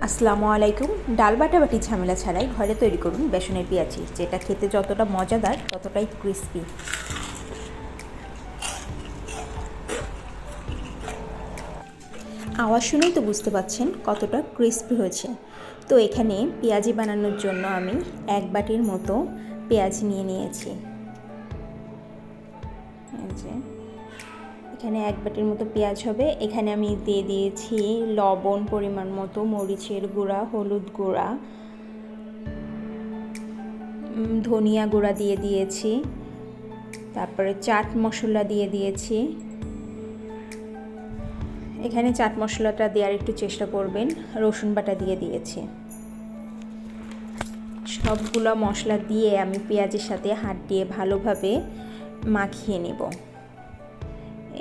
আসসালামু আলাইকুম। ডাল বাটাবাটি ঝামেলা ছাড়াই ঘরে তৈরি করুন বেসনের পেঁয়াজি, যেটা খেতে যতটা মজাদার ততটাই ক্রিস্পি। আওয়াজ শুনেই তো বুঝতে পাচ্ছেন কতটা ক্রিস্পি হয়েছে। তো এখানে পেঁয়াজি বানানোর জন্য আমি 1 বাটির মতো পেঁয়াজ নিয়ে নিয়েছি। এখানে 1 বাটির মতো পেঁয়াজ হবে। এখানে আমি দিয়ে দিয়েছি লবণ পরিমাণ মতো, মরিচের গুঁড়া, হলুদ গুঁড়া, ধনিয়া গুঁড়া দিয়ে দিয়েছি, তারপরে চাট মশলা দিয়ে দিয়েছি। এখানে চাট মশলাটা দেওয়ার একটু চেষ্টা করবেন। রসুন বাটা দিয়ে দিয়েছি। সবগুলো মশলা দিয়ে আমি পেঁয়াজের সাথে হাত দিয়ে ভালোভাবে মাখিয়ে নেব।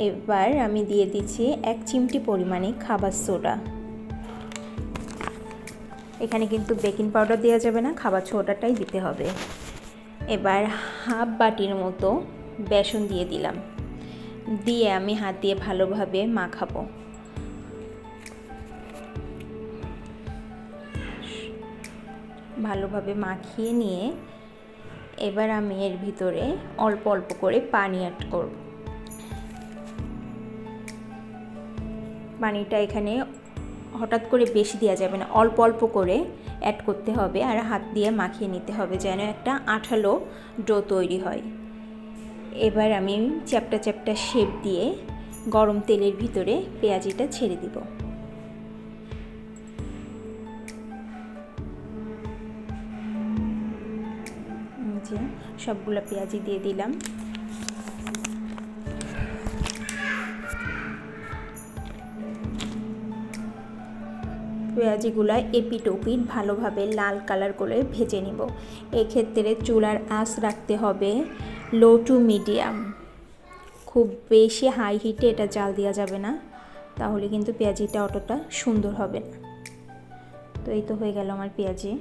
এবার আমি দিয়ে দিচ্ছি 1 চিমটি পরিমাণে খাবার সোডা। এখানে কিন্তু বেকিং পাউডার দেওয়া যাবে না, খাবার সোডাটাই দিতে হবে। এবার হাফ বাটির মতো বেসন দিয়ে দিলাম, দিয়ে আমি হাত দিয়ে ভালোভাবে মাখাবো। ভালোভাবে মাখিয়ে নিয়ে এবার আমি এর ভিতরে অল্প অল্প করে পানি অ্যাড করব। পানিটা এখানে হঠাৎ করে বেশি দেওয়া যাবে না, অল্প অল্প করে অ্যাড করতে হবে আর হাত দিয়ে মাখিয়ে নিতে হবে যেন একটা আঠালো ডো তৈরি হয়। এবার আমি চ্যাপটা চ্যাপটা শেপ দিয়ে গরম তেলের ভিতরে পেঁয়াজিটা ছেড়ে দিব। সবগুলো পেঁয়াজি দিয়ে দিলাম। পেঁয়াজিগুলো এপিট ওপিট ভালোভাবে লাল কালার করে ভেজে নিব। এক্ষেত্রে চুলার আঁচ রাখতে হবে লো টু মিডিয়াম, খুব বেশি হাই হিটে এটা জাল দেওয়া যাবে না, তাহলে কিন্তু পেঁয়াজিটা অতটা সুন্দর হবে না। তো এই তো হয়ে গেল আমার পেঁয়াজি।